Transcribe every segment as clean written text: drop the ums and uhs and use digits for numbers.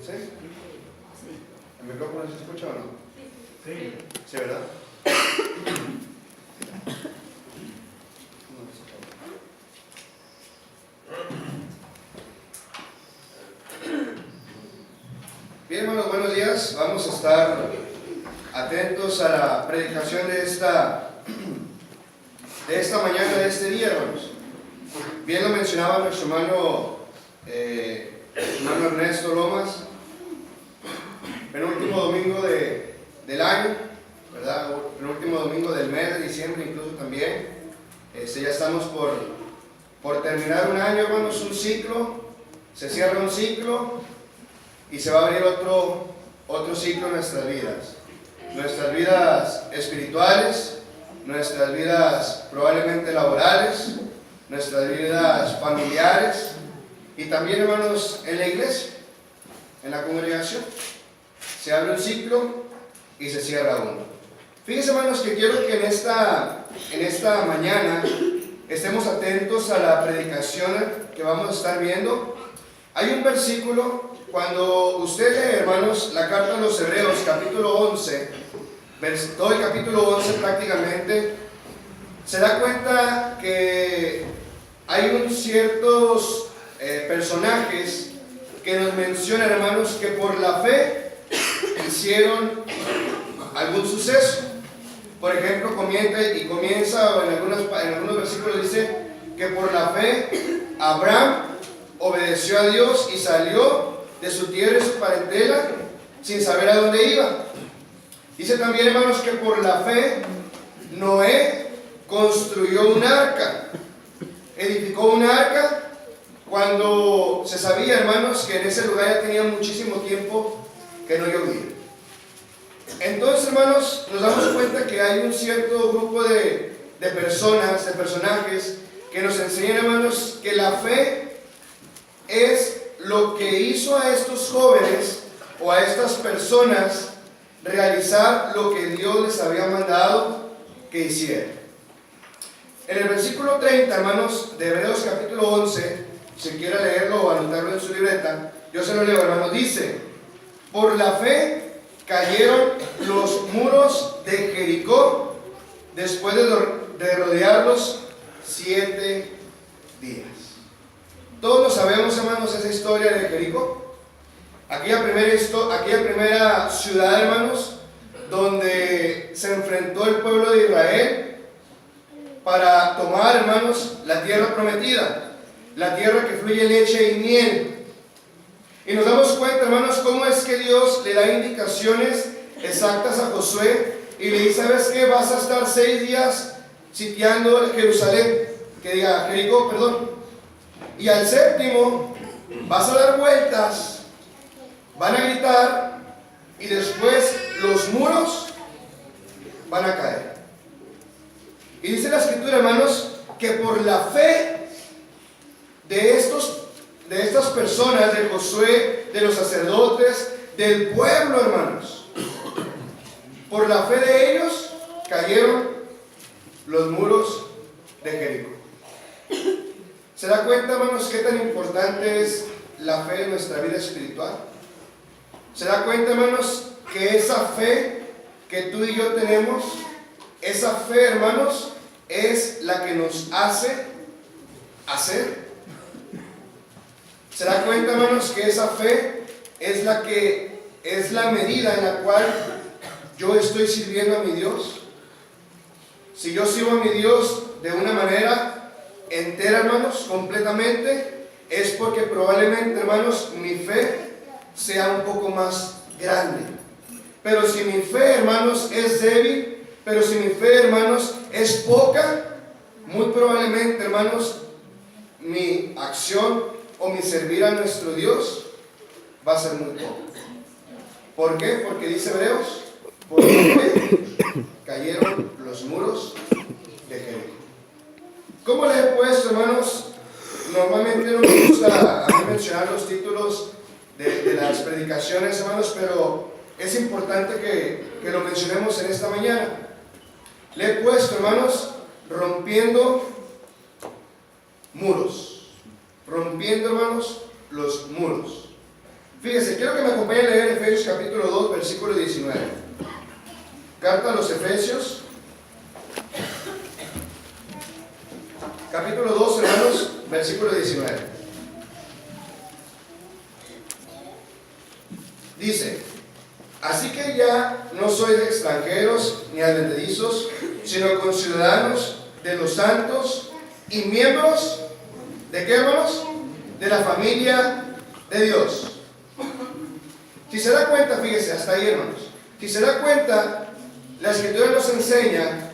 ¿Sí? ¿El micrófono se escucha o no? Sí. Sí, ¿verdad? Bien, hermanos, buenos días. Vamos a estar atentos a la predicación de esta mañana, de este día, hermanos. Bien lo mencionaba nuestro hermano Ernesto Lomas, penúltimo domingo del año, ¿verdad? Penúltimo domingo del mes de diciembre incluso también. Ya estamos por terminar un año, hermanos, un ciclo. Se cierra un ciclo y se va a abrir otro ciclo en nuestras vidas. Nuestras vidas espirituales, nuestras vidas probablemente laborales, nuestras vidas familiares y también, hermanos, en la iglesia, en la congregación. Se abre un ciclo y se cierra uno. Fíjense, hermanos, que quiero que en esta mañana estemos atentos a la predicación que vamos a estar viendo. Hay un versículo, cuando usted lee, hermanos, la carta a los Hebreos, capítulo 11, todo el capítulo 11 prácticamente, se da cuenta que hay ciertos personajes que nos mencionan, hermanos, que por la fe hicieron algún suceso. Por ejemplo, comienza o en algunos versículos dice que por la fe Abraham obedeció a Dios y salió de su tierra y su parentela sin saber a dónde iba. Dice también, hermanos, que por la fe Noé construyó un arca, edificó un arca cuando se sabía, hermanos, que en ese lugar ya tenía muchísimo tiempo que no llovía. Entonces, hermanos, nos damos cuenta que hay un cierto grupo de personajes que nos enseñan, hermanos, que la fe es lo que hizo a estos jóvenes o a estas personas realizar lo que Dios les había mandado que hicieran. En el versículo 30, hermanos, de Hebreos capítulo 11, si quiera leerlo o anotarlo en su libreta, yo se lo leo, hermanos, dice: por la fe cayeron los muros de Jericó después de rodearlos 7 días. Todos lo sabemos, hermanos, esa historia de Jericó. Aquella primera ciudad, hermanos, donde se enfrentó el pueblo de Israel para tomar, hermanos, la tierra prometida, la tierra que fluye leche y miel. Y nos damos cuenta, hermanos, cómo es que Dios le da indicaciones exactas a Josué y le dice: ¿sabes qué? Vas a estar 6 días sitiando Jerusalén, Jericó, perdón. Y al 7º vas a dar vueltas, van a gritar y después los muros van a caer. Y dice la Escritura, hermanos, que por la fe de estas personas, de Josué, de los sacerdotes, del pueblo, hermanos, por la fe de ellos cayeron los muros de Jericó. ¿Se da cuenta, hermanos, qué tan importante es la fe en nuestra vida espiritual? ¿Se da cuenta, hermanos, que esa fe que tú y yo tenemos, esa fe, hermanos, es la que nos hace hacer? ¿Se da cuenta, hermanos, que esa fe es la medida en la cual yo estoy sirviendo a mi Dios? Si yo sirvo a mi Dios de una manera entera, hermanos, completamente, es porque probablemente, hermanos, mi fe sea un poco más grande. Pero si mi fe, hermanos, es débil, pero si mi fe, hermanos, es poca, muy probablemente, hermanos, mi acción o mi servir a nuestro Dios va a ser muy poco. ¿Por qué? Porque dice Hebreos, por la fe cayeron los muros de Jericó. ¿Cómo le he puesto, hermanos? Normalmente no me gusta a mí mencionar los títulos de las predicaciones, hermanos, pero es importante que lo mencionemos en esta mañana. Le he puesto, hermanos, rompiendo muros. Rompiendo, hermanos, los muros. Fíjese, quiero que me acompañen a leer Efesios capítulo 2, versículo 19. Carta a los Efesios, capítulo 2, hermanos, versículo 19. Dice: así que ya no sois extranjeros ni advenedizos, sino conciudadanos de los santos y miembros, ¿de qué, hermanos? De la familia de Dios. Si se da cuenta, fíjese, hasta ahí, hermanos. Si se da cuenta, la Escritura nos enseña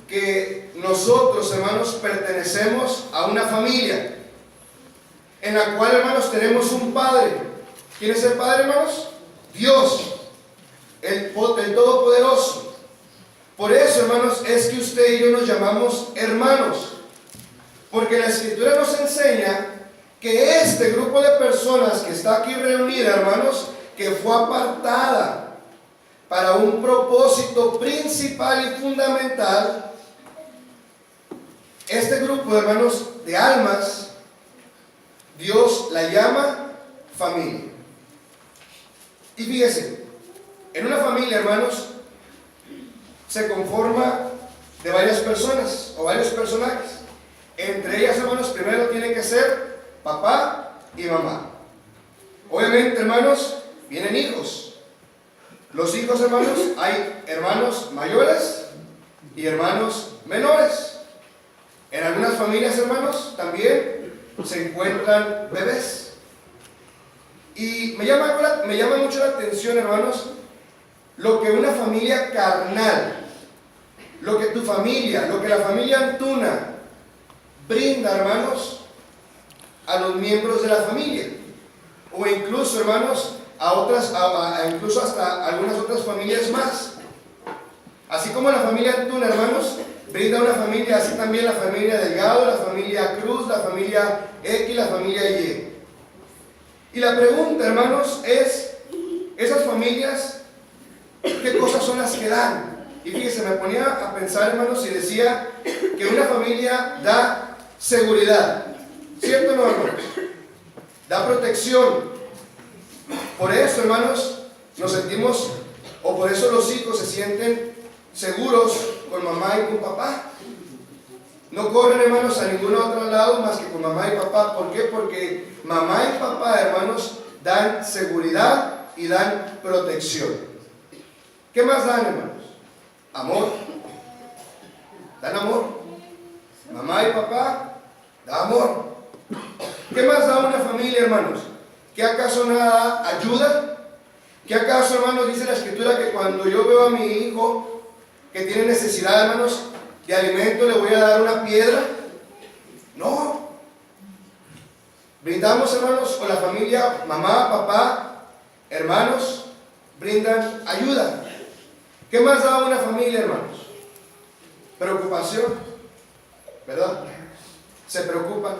que nosotros, hermanos, pertenecemos a una familia en la cual, hermanos, tenemos un Padre. ¿Quién es el Padre, hermanos? Dios, el Todopoderoso. Por eso, hermanos, es que usted y yo nos llamamos hermanos, porque la Escritura nos enseña que este grupo de personas que está aquí reunida, hermanos, que fue apartada para un propósito principal y fundamental, este grupo, hermanos, de almas, Dios la llama familia. Y fíjese, en una familia, hermanos, se conforma de varias personas o varios personajes. Entre ellas, hermanos, primero tiene que ser papá y mamá. Obviamente, hermanos, vienen hijos. Los hijos, hermanos, hay hermanos mayores y hermanos menores. En algunas familias, hermanos, también se encuentran bebés. Y me llama mucho la atención, hermanos, lo que una familia carnal, lo que la familia Antuna brinda, hermanos, a los miembros de la familia, o incluso, hermanos, incluso hasta algunas otras familias más. Así como la familia Antuna, hermanos, brinda una familia, así también la familia Delgado, la familia Cruz, la familia X, la familia Y. Y la pregunta, hermanos, es, esas familias, ¿qué cosas son las que dan? Y fíjese, me ponía a pensar, hermanos, y decía que una familia da seguridad, ¿cierto o no, hermanos? Da protección. Por eso, hermanos, nos sentimos, o por eso los hijos se sienten seguros con mamá y con papá. No corren, hermanos, a ningún otro lado más que con mamá y papá. ¿Por qué? Porque mamá y papá, hermanos, dan seguridad y dan protección. ¿Qué más dan, hermanos? Amor. Dan amor. Mamá y papá dan amor. ¿Qué más da una familia, hermanos? ¿Qué acaso nada ayuda? ¿Qué acaso, hermanos, dice la Escritura que cuando yo veo a mi hijo que tiene necesidad, hermanos, de alimento, le voy a dar una piedra? No. Brindamos, hermanos, con la familia, mamá, papá, hermanos, brindan ayuda. ¿Qué más da una familia, hermanos? Preocupación, ¿verdad? Se preocupan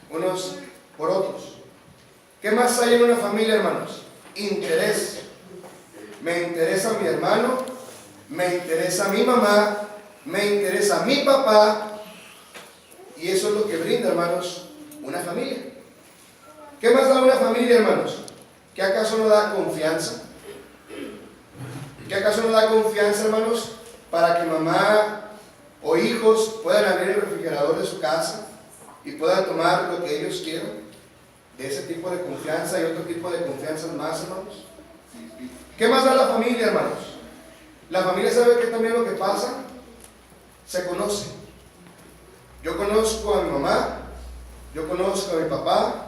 unos por otros. ¿Qué más hay en una familia, hermanos? Interés. Me interesa mi hermano, me interesa mi mamá, me interesa mi papá, y eso es lo que brinda, hermanos, una familia. ¿Qué más da una familia, hermanos? ¿Qué acaso no da confianza? ¿Qué acaso no da confianza, hermanos, para que mamá o hijos puedan abrir el refrigerador de su casa y puedan tomar lo que ellos quieran? De ese tipo de confianza y otro tipo de confianzas más, hermanos. ¿Qué más da la familia, hermanos? La familia, ¿sabe qué también lo que pasa? Se conoce. Yo conozco a mi mamá, yo conozco a mi papá,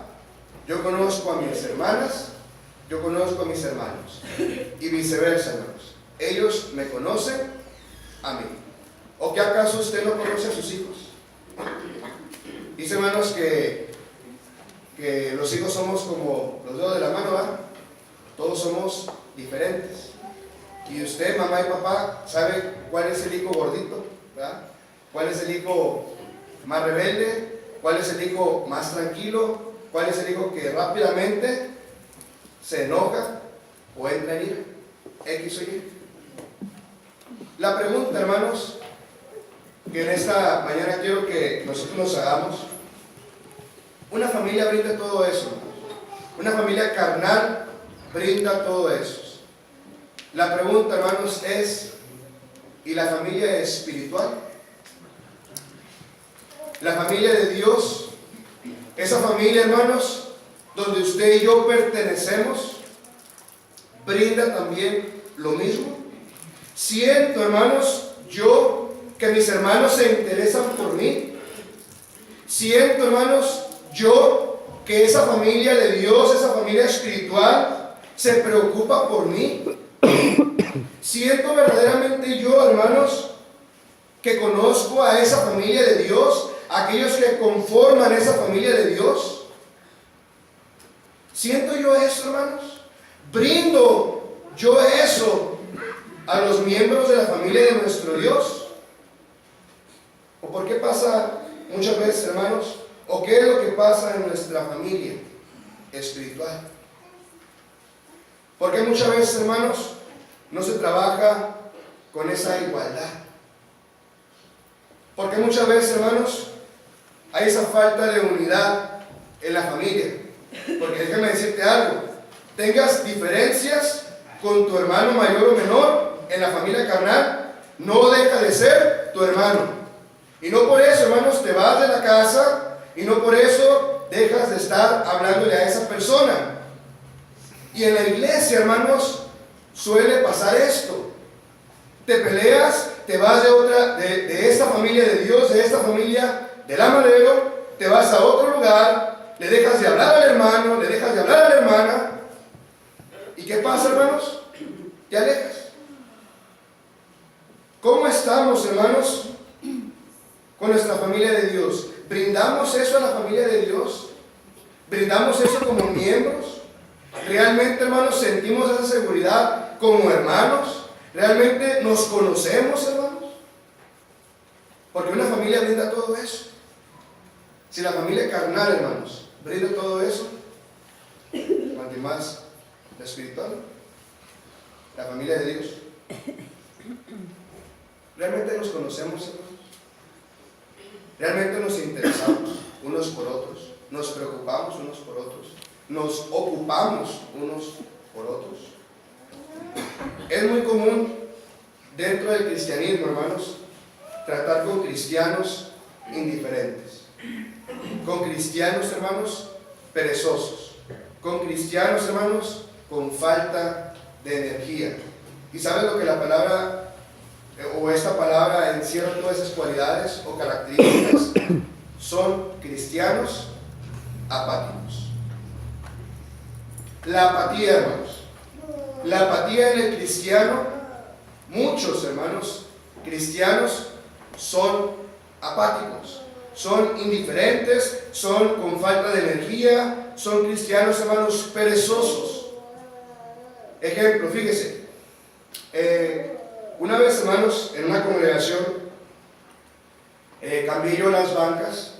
yo conozco a mis hermanas, yo conozco a mis hermanos, y viceversa, hermanos. Ellos me conocen a mí. ¿O qué acaso usted no conoce a sus hijos? Dice, hermanos, que los hijos somos como los dedos de la mano, ¿verdad? Todos somos diferentes. Y usted, mamá y papá, sabe cuál es el hijo gordito, ¿verdad? ¿Cuál es el hijo más rebelde? ¿Cuál es el hijo más tranquilo? ¿Cuál es el hijo que rápidamente se enoja o entra en ira? X o Y. La pregunta, hermanos, que en esta mañana quiero que nosotros nos hagamos: una familia brinda todo eso. Una familia carnal brinda todo eso. La pregunta, hermanos, es, ¿y la familia espiritual? La familia de Dios, esa familia, hermanos, donde usted y yo pertenecemos, brinda también lo mismo. Siento, hermanos, yo que mis hermanos se interesan por mí. Siento, hermanos, yo que esa familia de Dios, esa familia espiritual, se preocupa por mí. Siento verdaderamente yo, hermanos, que conozco a esa familia de Dios, aquellos que conforman esa familia de Dios. Siento yo eso, hermanos. Brindo yo eso a los miembros de la familia de nuestro Dios. ¿O por qué pasa muchas veces, hermanos? ¿O qué es lo que pasa en nuestra familia espiritual? Porque muchas veces, hermanos, no se trabaja con esa igualdad. Porque muchas veces, hermanos, hay esa falta de unidad en la familia. Porque déjame decirte algo, tengas diferencias con tu hermano mayor o menor en la familia carnal, no deja de ser tu hermano. Y no por eso, hermanos, te vas de la casa y no por eso dejas de estar hablándole a esa persona. Y en la iglesia, hermanos, suele pasar esto. Te peleas, te vas de esta familia de Dios, de esta familia del Amadero, te vas a otro lugar, le dejas de hablar al hermano, le dejas de hablar a la hermana. ¿Y qué pasa, hermanos? Te alejas. ¿Cómo estamos, hermanos, con nuestra familia de Dios? ¿Brindamos eso a la familia de Dios? ¿Brindamos eso como miembros? ¿Realmente, hermanos, sentimos esa seguridad como hermanos? ¿Realmente nos conocemos, hermanos? Porque una familia brinda todo eso. Si la familia carnal, hermanos, brinda todo eso, cuanto más la espiritual, la familia de Dios. ¿Realmente nos conocemos, hermanos? ¿Realmente nos interesamos unos por otros? ¿Nos preocupamos unos por otros? ¿Nos ocupamos unos por otros? Es muy común dentro del cristianismo, hermanos, tratar con cristianos indiferentes, con cristianos, hermanos, perezosos, con cristianos, hermanos, con falta de energía. ¿Y sabes lo que la palabra o esta palabra encierra todas esas cualidades o características? Son cristianos apáticos. La apatía, hermanos. La apatía en el cristiano, muchos, hermanos, cristianos son apáticos, son indiferentes, son con falta de energía, son cristianos, hermanos, perezosos. Ejemplo, fíjese, una vez, hermanos, en una congregación, cambié yo las bancas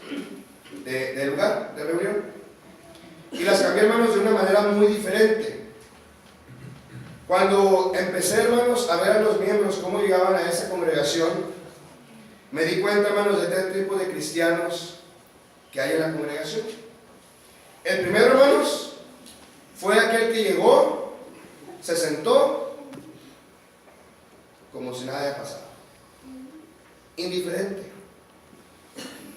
de lugar de reunión y las cambié, hermanos, de una manera muy diferente. Cuando empecé, hermanos, a ver a los miembros cómo llegaban a esa congregación, me di cuenta, hermanos, de este tipo de cristianos que hay en la congregación. El primero, hermanos, fue aquel que llegó, se sentó como si nada haya pasado, indiferente,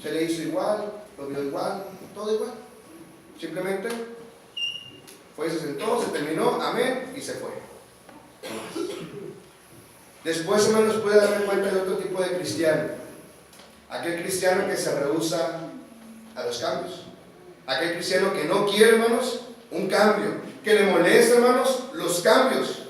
se le hizo igual, lo vio igual, todo igual, simplemente fue, se sentó, se terminó, amén, y se fue. Después, hermanos, pude darme cuenta de otro tipo de cristiano, aquel cristiano que se rehúsa a los cambios, aquel cristiano que no quiere, hermanos, un cambio, que le molesta, hermanos, los cambios,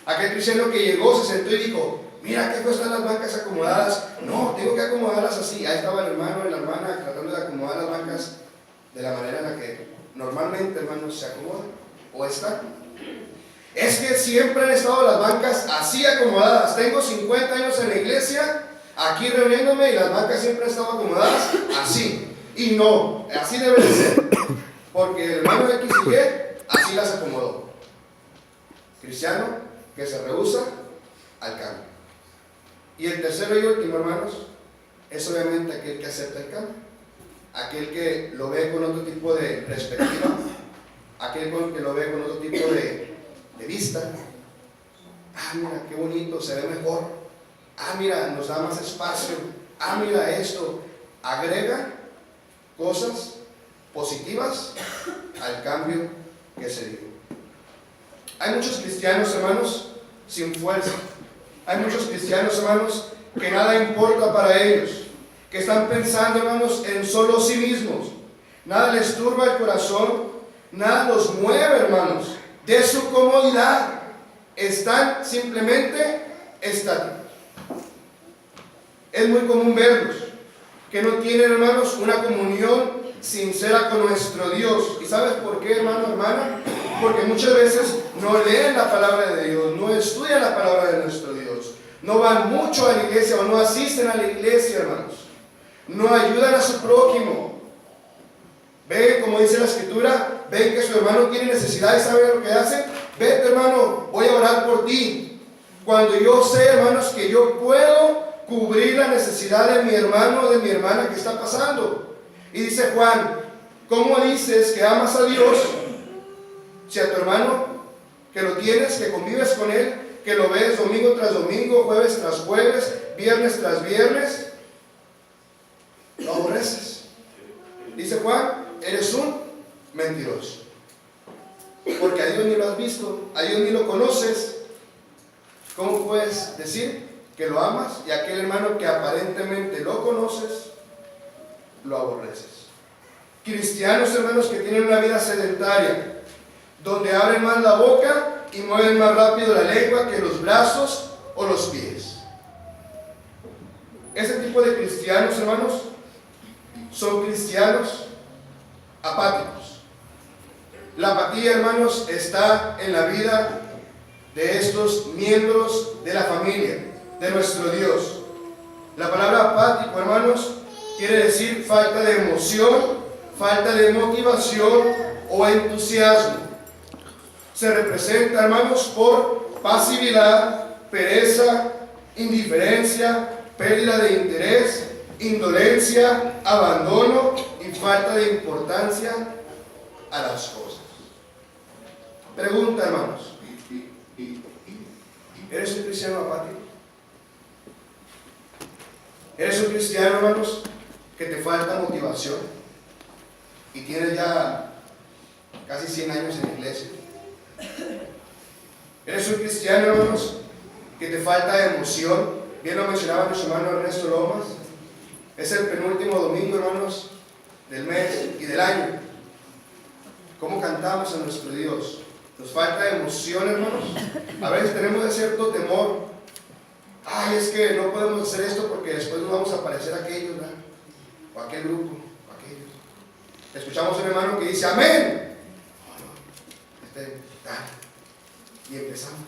aquel cristiano que llegó, se sentó y dijo: mira que están las bancas acomodadas, no, tengo que acomodarlas así. Ahí estaba el hermano y la hermana tratando de acomodar las bancas de la manera en la que normalmente, hermanos, se acomodan o están. Es que siempre han estado las bancas así acomodadas. Tengo 50 años en la iglesia, aquí reuniéndome, y las bancas siempre han estado acomodadas así. Y no, así debe de ser, porque el hermano de X y Y así las acomodó. Cristiano que se rehúsa al cambio. Y el tercero y último, hermanos, es obviamente aquel que acepta el cambio, aquel que lo ve con otro tipo de perspectiva, aquel que lo ve con otro tipo de vista. Mira, qué bonito, se ve mejor. Mira, nos da más espacio. Mira esto. Agrega cosas positivas al cambio que se dio. Hay muchos cristianos, hermanos, sin fuerza. Hay muchos cristianos, hermanos, que nada importa para ellos, que están pensando, hermanos, en solo sí mismos. Nada les turba el corazón, nada los mueve, hermanos, de su comodidad. Están simplemente estáticos. Es muy común verlos, que no tienen, hermanos, una comunión sincera con nuestro Dios. ¿Y sabes por qué, hermano, hermana? Porque muchas veces no leen la palabra de Dios, no estudian la palabra de nuestro Dios, no van mucho a la iglesia o no asisten a la iglesia, hermanos, no ayudan a su prójimo. Ven, como dice la Escritura, ven que su hermano tiene necesidad y sabe lo que hace. Vete, hermano, voy a orar por ti. Cuando yo sé, hermanos, que yo puedo cubrir la necesidad de mi hermano o de mi hermana que está pasando. Y dice Juan, ¿cómo dices que amas a Dios si a tu hermano, que lo tienes, que convives con él, que lo ves domingo tras domingo, jueves tras jueves, viernes tras viernes, lo aborreces? Dice Juan, eres un mentiroso. Porque a Dios ni lo has visto, a Dios ni lo conoces. ¿Cómo puedes decir que lo amas y aquel hermano que aparentemente lo conoces, lo aborreces? Cristianos, hermanos, que tienen una vida sedentaria, donde abren más la boca y mueven más rápido la lengua que los brazos o los pies. Ese tipo de cristianos, hermanos, son cristianos apáticos. La apatía, hermanos, está en la vida de estos miembros de la familia de nuestro Dios. La palabra apático, hermanos, quiere decir falta de emoción, falta de motivación o entusiasmo. Se representa, hermanos, por pasividad, pereza, indiferencia, pérdida de interés, indolencia, abandono y falta de importancia a las cosas. Pregunta, hermanos, ¿eres un cristiano apático? ¿Eres un cristiano, hermanos, que te falta motivación y tienes ya casi 100 años en la iglesia? ¿Eres un cristiano, hermanos, que te falta emoción? Bien lo mencionaba nuestro hermano Ernesto Lomas. Es el penúltimo domingo, hermanos, del mes y del año. ¿Cómo cantamos a nuestro Dios? Nos falta emoción, hermanos. A veces tenemos de cierto temor. Es que no podemos hacer esto porque después nos vamos a parecer a aquellos, ¿verdad? O a aquel grupo, o a aquellos. Escuchamos a un hermano que dice amén. Y empezamos.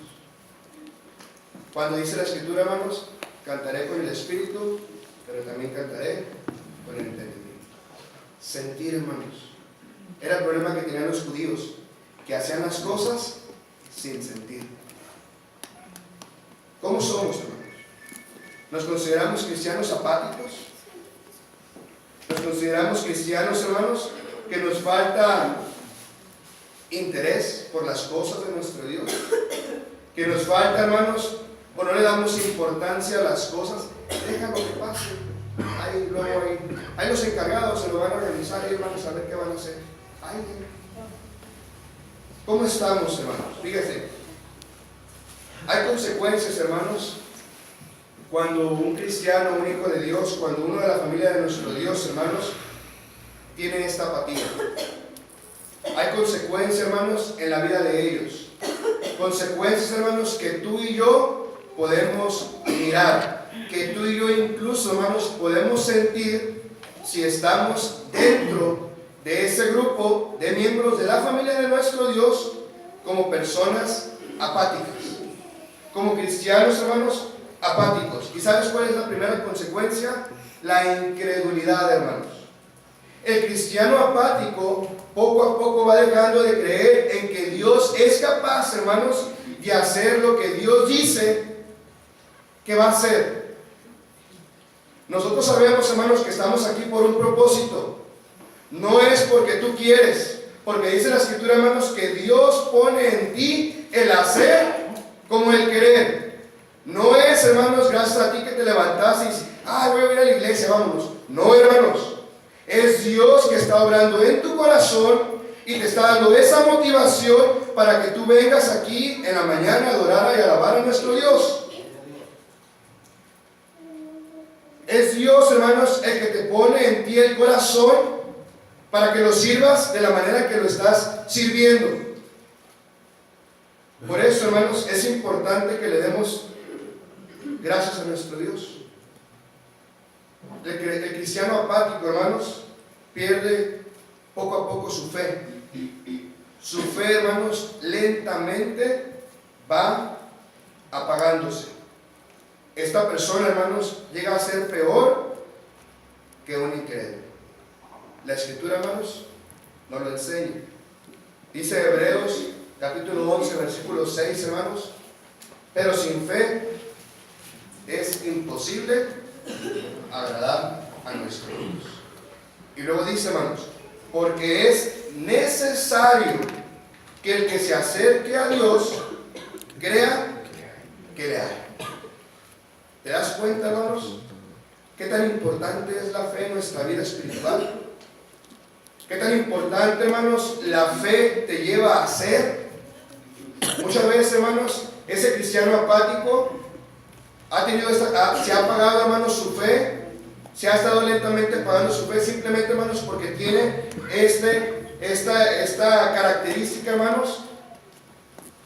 Cuando dice la Escritura, hermanos, cantaré con el Espíritu, pero también cantaré con el entendimiento. Sentir, hermanos, era el problema que tenían los judíos, que hacían las cosas sin sentir. ¿Cómo somos, hermanos? ¿Nos consideramos cristianos apáticos? ¿Nos consideramos cristianos, hermanos, que nos falta interés por las cosas de nuestro Dios? ¿Que nos falta, hermanos, o no le damos importancia a las cosas? Déjalo que pase. Ahí los encargados se lo van a organizar, ellos van a saber qué van a hacer. ¿Cómo estamos, hermanos? Fíjense, hay consecuencias, hermanos, cuando un cristiano, un hijo de Dios, cuando uno de la familia de nuestro Dios, hermanos, tiene esta apatía. Hay consecuencias, hermanos, en la vida de ellos. Consecuencias, hermanos, que tú y yo podemos mirar, que tú y yo incluso, hermanos, podemos sentir si estamos dentro de ese grupo de miembros de la familia de nuestro Dios como personas apáticas, como cristianos, hermanos, apáticos. ¿Y sabes cuál es la primera consecuencia? La incredulidad, hermanos. El cristiano apático poco a poco va dejando de creer en que Dios es capaz, hermanos, de hacer lo que Dios dice que va a hacer. Nosotros sabemos, hermanos, que estamos aquí por un propósito. No es porque tú quieres, porque dice la Escritura, hermanos, que Dios pone en ti el hacer como el querer. No es, hermanos, gracias a ti que te levantaste y dices, voy a ir a la iglesia, vámonos. No, hermanos, es Dios que está obrando en tu corazón y te está dando esa motivación para que tú vengas aquí en la mañana a adorar y alabar a nuestro Dios. Es Dios, hermanos, el que te pone en ti el corazón para que lo sirvas de la manera que lo estás sirviendo. Por eso, hermanos, es importante que le demos gracias a nuestro Dios. El cristiano apático, hermanos, pierde poco a poco su fe. Su fe, hermanos, lentamente va apagándose. Esta persona, hermanos, llega a ser peor que un incrédulo. La Escritura, hermanos, nos lo enseña. Dice Hebreos, capítulo 11, versículo 6, hermanos, pero sin fe es imposible agradar a nuestro Dios. Y luego dice, hermanos, porque es necesario que el que se acerque a Dios crea que le hay. ¿Te das cuenta, hermanos? ¿Qué tan importante es la fe en nuestra vida espiritual? ¿Qué tan importante, hermanos, la fe te lleva a hacer? Muchas veces, hermanos, ese cristiano apático se ha apagado, hermanos, su fe, se ha estado lentamente apagando su fe, simplemente, hermanos, porque tiene esta característica, hermanos,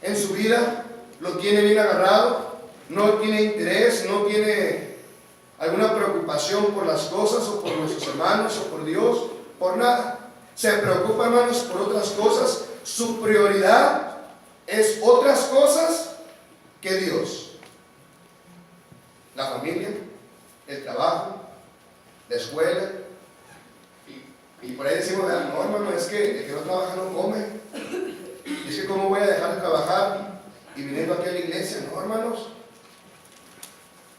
en su vida, lo tiene bien agarrado, no tiene interés, no tiene alguna preocupación por las cosas o por nuestros hermanos o por Dios, por nada. Se preocupa, hermanos, por otras cosas. Su prioridad es otras cosas que Dios. La familia, el trabajo, la escuela. Y por ahí decimos, no, hermano, es que el que no trabaja no come. Y es que ¿cómo voy a dejar de trabajar y viniendo aquí a la iglesia? No, hermanos.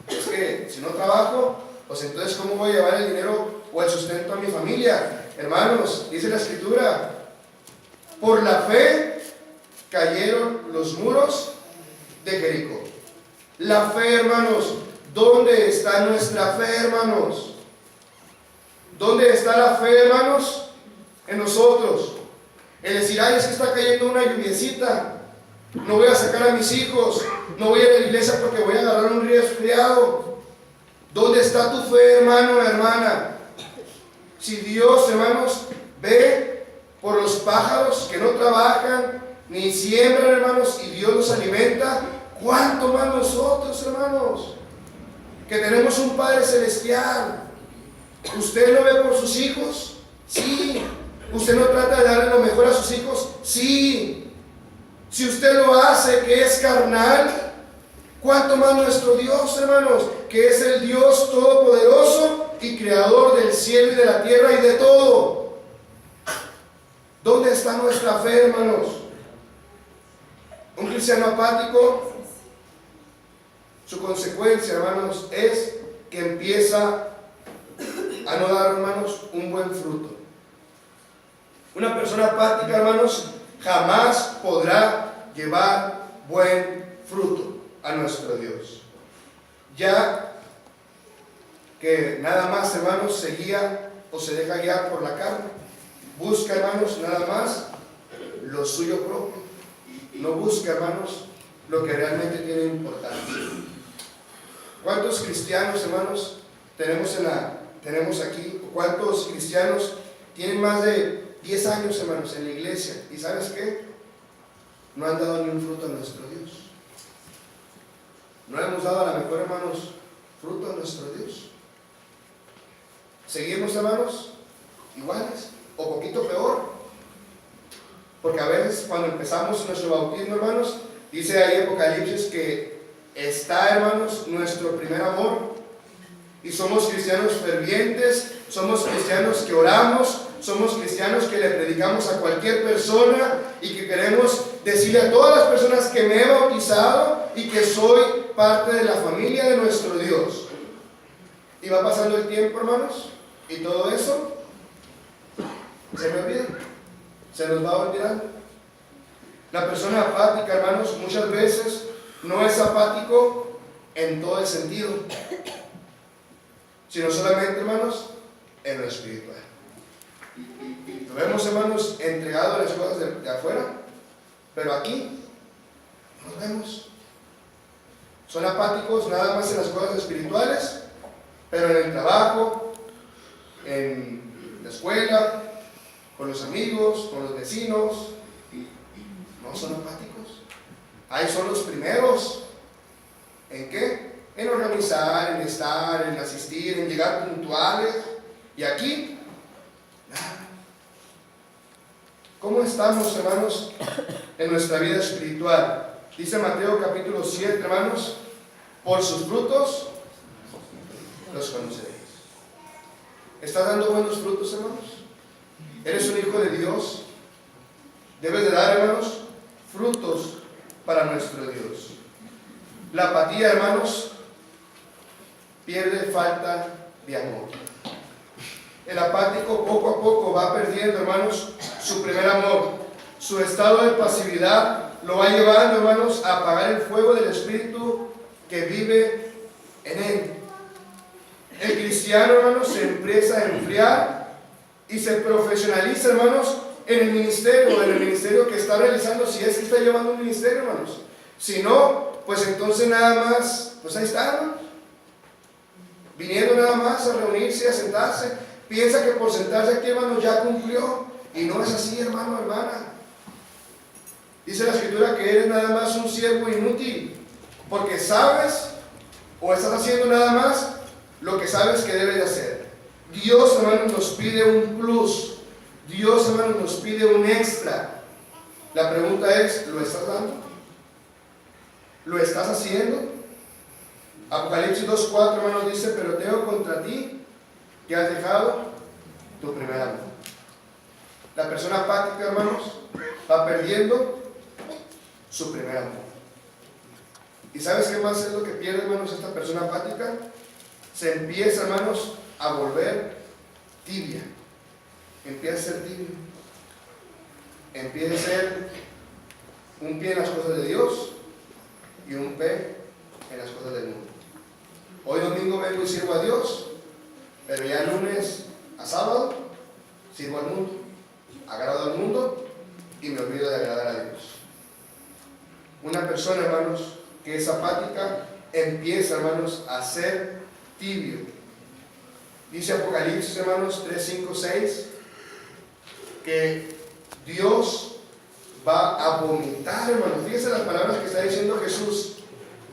Es que si no trabajo, pues entonces ¿cómo voy a llevar el dinero o el sustento a mi familia? Hermanos, dice la Escritura, por la fe cayeron los muros de Jericó. La fe, hermanos, ¿dónde está nuestra fe, hermanos? ¿Dónde está la fe, hermanos? En nosotros. El decir, es que está cayendo una lluviecita, no voy a sacar a mis hijos, no voy a ir a la iglesia porque voy a agarrar un resfriado. ¿Dónde está tu fe, hermano, hermana? Si Dios, hermanos, ve por los pájaros que no trabajan ni siembran, hermanos, y Dios los alimenta, ¿cuánto más nosotros, hermanos? Que tenemos un Padre Celestial. ¿Usted lo ve por sus hijos? Sí. ¿Usted no trata de darle lo mejor a sus hijos? Sí. Si usted lo hace, que es carnal, ¿cuánto más nuestro Dios, hermanos? Que es el Dios todopoderoso y creador del cielo y de la tierra y de todo. ¿Dónde está nuestra fe, hermanos? Un cristiano apático, su consecuencia, hermanos, es que empieza a no dar, hermanos, un buen fruto. Una persona apática, hermanos, jamás podrá llevar buen fruto a nuestro Dios. Ya que nada más, hermanos, se guía o se deja guiar por la carne. Busca, hermanos, nada más lo suyo propio. No busca, hermanos, lo que realmente tiene importancia. ¿Cuántos cristianos, hermanos, tenemos aquí? ¿Cuántos cristianos tienen más de 10 años, hermanos, en la iglesia? ¿Y sabes qué? No han dado ni un fruto a nuestro Dios. No hemos dado a la mejor, hermanos, fruto a nuestro Dios. Seguimos, hermanos, iguales o poquito peor. Porque a veces cuando empezamos nuestro bautismo, hermanos, dice ahí Apocalipsis que está, hermanos, nuestro primer amor. Y somos cristianos fervientes, somos cristianos que oramos, somos cristianos que le predicamos a cualquier persona y que queremos decirle a todas las personas que me he bautizado y que soy parte de la familia de nuestro Dios. Y va pasando el tiempo, hermanos, y todo eso se me olvida, se nos va olvidando. La persona apática, hermanos, muchas veces no es apático en todo el sentido, sino solamente, hermanos, en lo espiritual. Lo vemos, hermanos, entregado a las cosas de afuera, pero aquí no nos vemos. Son apáticos nada más en las cosas espirituales, pero en el trabajo, en la escuela, con los amigos, con los vecinos, no son apáticos. Ahí son los primeros. ¿En qué? En organizar, en estar, en asistir, en llegar puntuales. Y aquí, nada. ¿Cómo estamos, hermanos, en nuestra vida espiritual? Dice Mateo capítulo 7, hermanos, por sus frutos los conoceréis. ¿Estás dando buenos frutos, hermanos? ¿Eres un hijo de Dios? Debes de dar, hermanos, frutos para nuestro Dios. La apatía, hermanos, pierde falta de amor. El apático poco a poco va perdiendo, hermanos, su primer amor. Su estado de pasividad lo va llevando, hermanos, a apagar el fuego del Espíritu que vive en él. El cristiano, hermanos, se empieza a enfriar y se profesionaliza, hermanos, en el ministerio que está realizando, si es que está llevando un ministerio, hermanos. Si no, pues entonces nada más, pues ahí está, hermanos, viniendo nada más a reunirse, a sentarse. Piensa que por sentarse aquí, hermanos, ya cumplió, y no es así, hermano, hermana. Dice la Escritura que eres nada más un siervo inútil, porque sabes o estás haciendo nada más lo que sabes que debes de hacer. Dios, hermanos, nos pide un plus. Dios, hermanos, nos pide un extra. La pregunta es, ¿lo estás dando? ¿Lo estás haciendo? Apocalipsis 2:4, hermanos, dice, pero tengo contra ti que has dejado tu primer amor. La persona apática, hermanos, va perdiendo su primer amor. ¿Y sabes qué más es lo que pierde, hermanos, esta persona apática? Se empieza, hermanos, a volver tibia. Empieza a ser tibio. Empieza a ser un pie en las cosas de Dios y un pie en las cosas del mundo. Hoy domingo vengo y sirvo a Dios, pero ya lunes a sábado sirvo al mundo, agrado al mundo y me olvido de agradar a Dios. Una persona, hermanos, que es apática empieza, hermanos, a ser tibio. Dice Apocalipsis, hermanos, 3, 5, 6 que Dios va a vomitar, hermanos. Fíjense las palabras que está diciendo Jesús.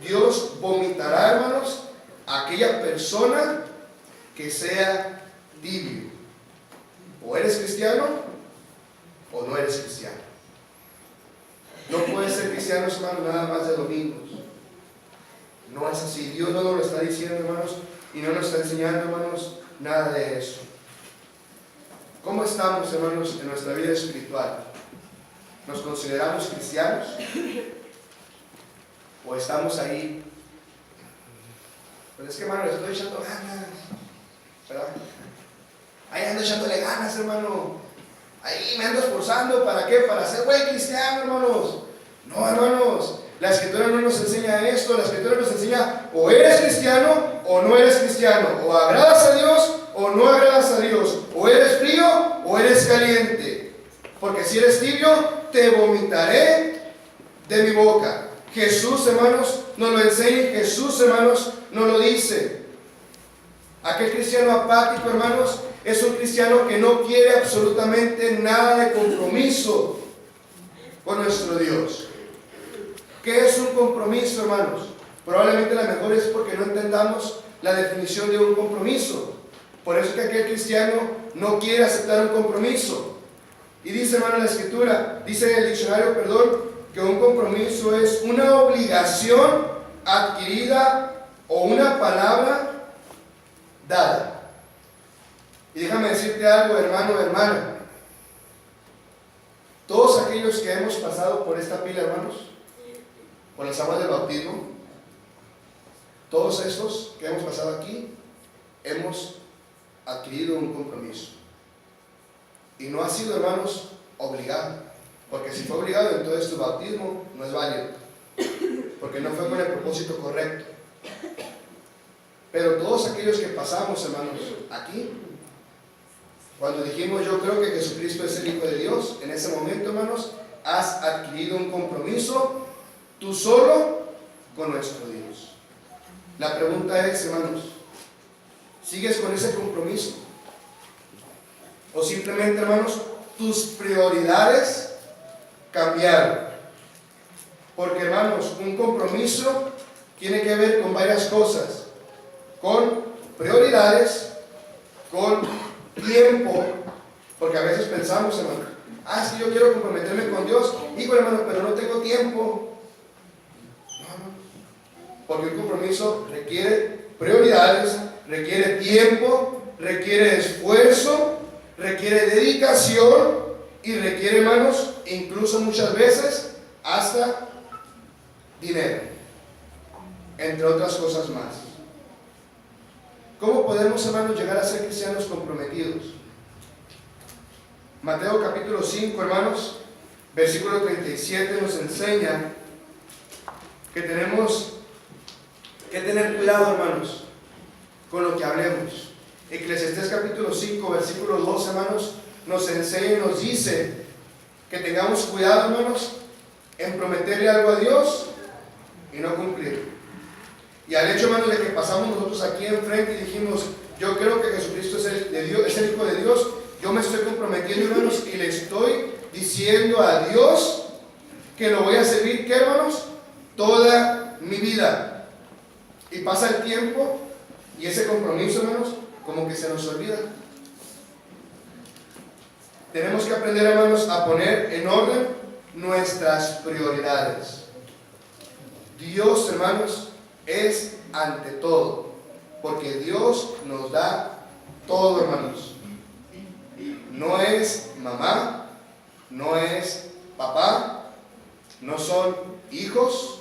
Dios vomitará, hermanos, a aquella persona que sea tibio. O eres cristiano o no eres cristiano. No puedes ser cristiano, hermanos, nada más de domingos. No es así. Dios no nos lo está diciendo, hermanos, y no nos está enseñando, hermanos, nada de eso. ¿Cómo estamos, hermanos, en nuestra vida espiritual? ¿Nos consideramos cristianos? ¿O estamos ahí? Pues es que, hermano, les estoy echando ganas, ¿verdad? Ahí ando echándole ganas, hermano. Ahí me ando esforzando, ¿para qué? Para ser buen cristiano, hermanos. No, hermanos, la Escritura no nos enseña esto. La Escritura nos enseña, o eres cristiano o no eres cristiano, o agradas a Dios o no agradas a Dios, o eres frío o eres caliente, porque si eres tibio te vomitaré de mi boca. Jesús, hermanos, nos lo enseña, Jesús, hermanos, nos lo dice. Aquel cristiano apático, hermanos, es un cristiano que no quiere absolutamente nada de compromiso con nuestro Dios. ¿Qué es un compromiso, hermanos? Probablemente la mejor es porque no entendamos la definición de un compromiso. Por eso es que aquel cristiano no quiere aceptar un compromiso. Y dice, hermano, la Escritura, dice en el diccionario, que un compromiso es una obligación adquirida o una palabra dada. Y déjame decirte algo, hermano, hermana. Todos aquellos que hemos pasado por esta pila, hermanos, por las aguas del bautismo, todos estos que hemos pasado aquí, hemos adquirido un compromiso. Y no ha sido, hermanos, obligado. Porque si fue obligado, entonces tu bautismo no es válido, porque no fue con el propósito correcto. Pero todos aquellos que pasamos, hermanos, aquí, cuando dijimos yo creo que Jesucristo es el Hijo de Dios, en ese momento, hermanos, has adquirido un compromiso tú solo con nuestro Dios. La pregunta es, hermanos, ¿sigues con ese compromiso? ¿O simplemente, hermanos, tus prioridades cambiaron? Porque, hermanos, un compromiso tiene que ver con varias cosas. Con prioridades, con tiempo, porque a veces pensamos, hermano, es que yo quiero comprometerme con Dios, híjole, hermano, pero no tengo tiempo. No, porque un compromiso requiere prioridades, requiere tiempo, requiere esfuerzo, requiere dedicación y requiere, hermanos, incluso muchas veces hasta dinero, entre otras cosas más. ¿Cómo podemos, hermanos, llegar a ser cristianos comprometidos? Mateo capítulo 5, hermanos, versículo 37 nos enseña que tenemos que tener cuidado, hermanos, con lo que hablemos. Eclesiastés capítulo 5, versículo 2, hermanos, nos enseña y nos dice que tengamos cuidado, hermanos, en prometerle algo a Dios y no cumplir. Y al hecho, hermanos, de que pasamos nosotros aquí enfrente y dijimos, yo creo que Jesucristo es el Hijo de Dios, yo me estoy comprometiendo, hermanos, y le estoy diciendo a Dios que lo voy a servir, ¿qué, hermanos? Toda mi vida. Y pasa el tiempo y ese compromiso, hermanos, como que se nos olvida. Tenemos que aprender, hermanos, a poner en orden nuestras prioridades. Dios, hermanos, es ante todo, porque Dios nos da todo, hermanos. No es mamá, no es papá, no son hijos,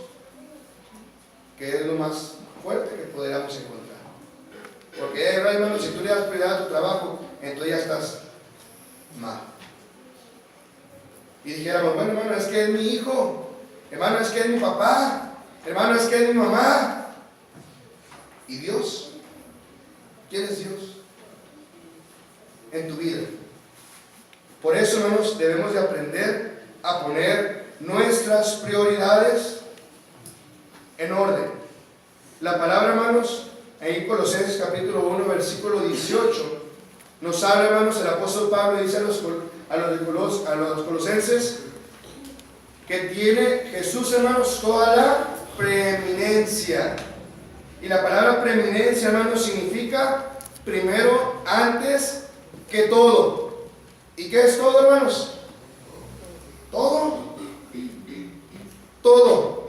que es lo más fuerte que podríamos encontrar. Porque, hermanos, si tú le das prioridad a tu trabajo, entonces ya estás mal. Y dijéramos, bueno, hermano, es que es mi hijo, hermano, es que es mi papá, hermano, es que es mi mamá. ¿Y Dios? ¿Quién es Dios en tu vida? Por eso, hermanos, debemos de aprender a poner nuestras prioridades en orden. La palabra, hermanos, en Colosenses capítulo 1, versículo 18, nos habla, hermanos, el apóstol Pablo dice a los colosenses que tiene Jesús, hermanos, toda la preeminencia. Y la palabra preeminencia, hermanos, significa primero, antes que todo. ¿Y qué es todo, hermanos? Todo. Todo.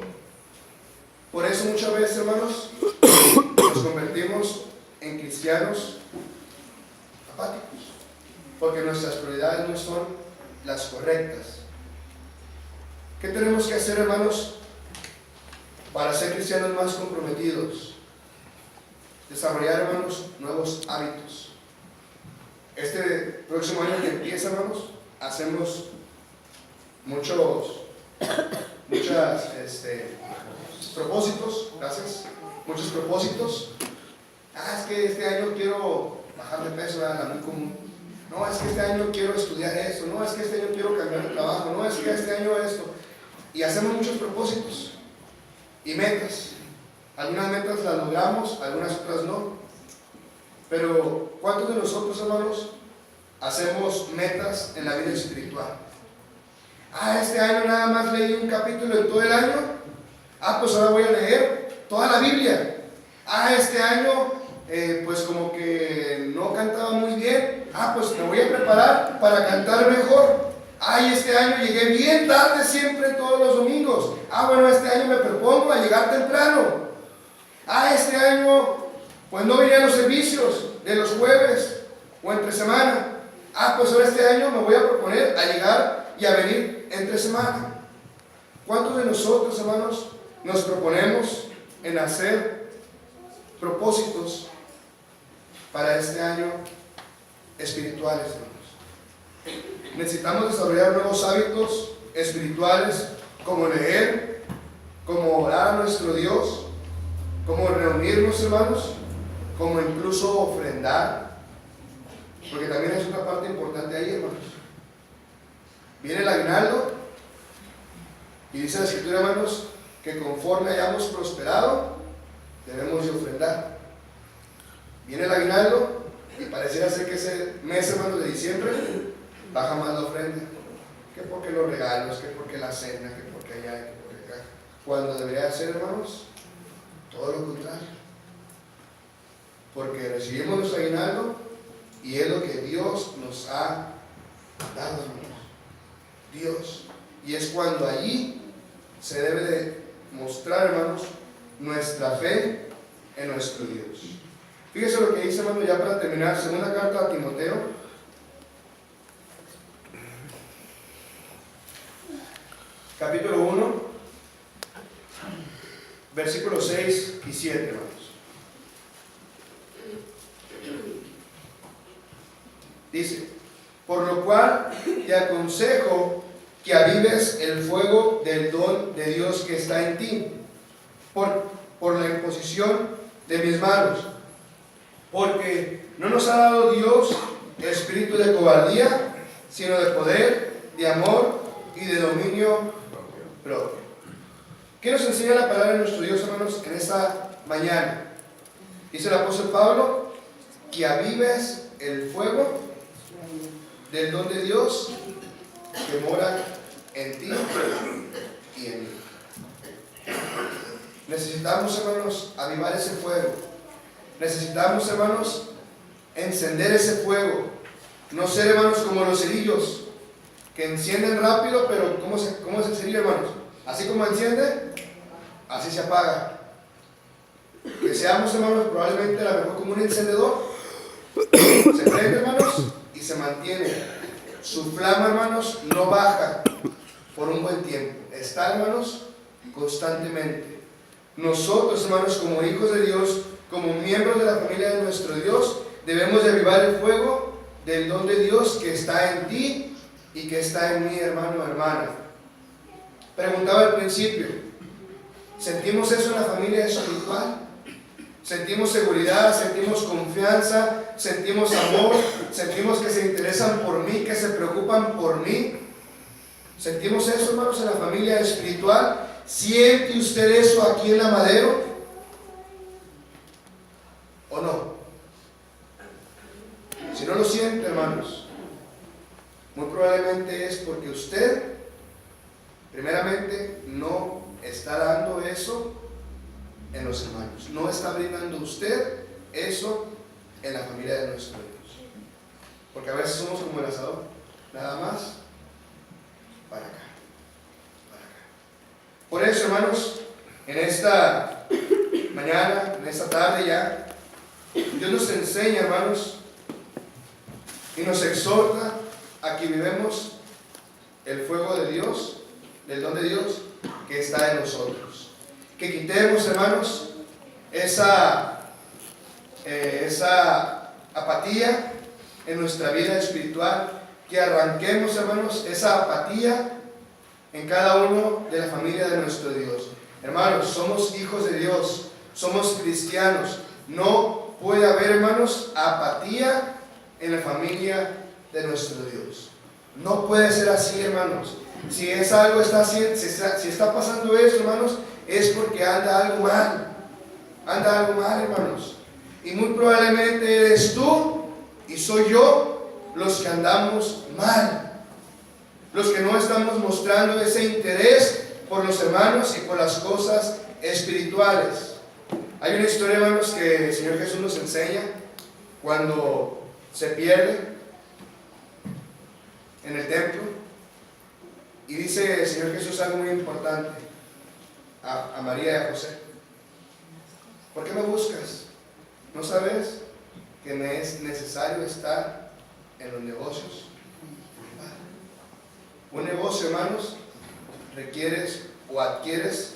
Por eso muchas veces, hermanos, nos convertimos en cristianos apáticos, porque nuestras prioridades no son las correctas. ¿Qué tenemos que hacer, hermanos, para ser cristianos más comprometidos? Desarrollar, hermanos, nuevos hábitos. Este próximo año que empieza, hermanos, hacemos muchos propósitos, gracias, muchos propósitos. Es que este año quiero bajar de peso, la muy común. No, es que este año quiero estudiar esto, no, es que este año quiero cambiar de trabajo, no, es que este año esto. Y hacemos muchos propósitos y metas. Algunas metas las logramos, algunas otras no. Pero ¿cuántos de nosotros, hermanos, hacemos metas en la vida espiritual? Este año nada más leí un capítulo en todo el año. Pues ahora voy a leer toda la Biblia. Este año pues como que no cantaba muy bien. Pues me voy a preparar para cantar mejor. Este año llegué bien tarde siempre todos los domingos. Bueno, este año me propongo a llegar temprano. Este año pues no venía a los servicios de los jueves o entre semana. Pues ahora este año me voy a proponer a llegar y a venir entre semana. ¿Cuántos de nosotros, hermanos, nos proponemos en hacer propósitos para este año espirituales, hermanos? Necesitamos desarrollar nuevos hábitos espirituales, como leer, como orar a nuestro Dios, como reunirnos, hermanos, como incluso ofrendar, porque también es otra parte importante ahí, hermanos. Viene el aguinaldo y dice la Escritura, hermanos, que conforme hayamos prosperado, debemos de ofrendar. Viene el aguinaldo y pareciera ser que ese mes, hermanos, de diciembre, baja más la ofrenda. Que porque los regalos, que porque la cena, que porque allá, que porque acá. Cuando debería ser, hermanos, todo lo contrario. Porque recibimos nuestro aguinaldo y es lo que Dios nos ha dado, hermanos. Dios. Y es cuando allí se debe de mostrar, hermanos, nuestra fe en nuestro Dios. Fíjese lo que dice, hermano, ya para terminar, segunda carta a Timoteo, capítulo 1, versículos 6 y 7, hermanos. Dice: por lo cual te aconsejo que avives el fuego del don de Dios que está en ti, por la imposición de mis manos. Porque no nos ha dado Dios espíritu de cobardía, sino de poder, de amor y de dominio propio. ¿Qué nos enseña la palabra de nuestro Dios, hermanos, en esta mañana? Dice el apóstol Pablo, que avives el fuego del don de Dios que mora en ti y en mí. Necesitamos, hermanos, avivar ese fuego. Necesitamos, hermanos, encender ese fuego. No ser, hermanos, como los cerillos, que encienden rápido, pero ¿cómo es el cerillo, hermanos? Así como enciende, así se apaga. Que seamos, hermanos, probablemente a lo mejor como un encendedor. Se prende, hermanos, y se mantiene. Su flama, hermanos, no baja por un buen tiempo. Está, hermanos, constantemente. Nosotros, hermanos, como hijos de Dios, como miembros de la familia de nuestro Dios, debemos de avivar el fuego del don de Dios que está en ti y que está en mí, hermano o hermana. Preguntaba al principio, ¿sentimos eso en la familia espiritual? Sentimos seguridad, sentimos confianza, sentimos amor, sentimos que se interesan por mí, que se preocupan por mí. ¿Sentimos eso, hermanos, en la familia espiritual? ¿Siente usted eso aquí en la Madero? ¿O no? Si no lo siente, hermanos, muy probablemente es porque usted, primeramente, no está dando eso en los hermanos. No está brindando usted eso en la familia de nuestro Dios. Porque a veces somos como el asador, nada más para acá, para acá. Por eso, hermanos, en esta mañana, en esta tarde ya, Dios nos enseña, hermanos, y nos exhorta a que vivamos el fuego de Dios, del don de Dios que está en nosotros. Que quitemos, hermanos, esa apatía en nuestra vida espiritual, que arranquemos, hermanos, esa apatía en cada uno de la familia de nuestro Dios. Hermanos, somos hijos de Dios, somos cristianos. No puede haber, hermanos, apatía en la familia de nuestro Dios. No puede ser así, hermanos. Si es algo si está pasando esto, hermanos, es porque anda algo mal. Anda algo mal, hermanos. Y muy probablemente eres tú y soy yo los que andamos mal. Los que no estamos mostrando ese interés por los hermanos y por las cosas espirituales. Hay una historia, hermanos, que el Señor Jesús nos enseña cuando se pierde en el templo. Y dice el Señor Jesús algo muy importante a María y a José. ¿Por qué me buscas? ¿No sabes que me es necesario estar en los negocios? Un negocio, hermanos, requieres o adquieres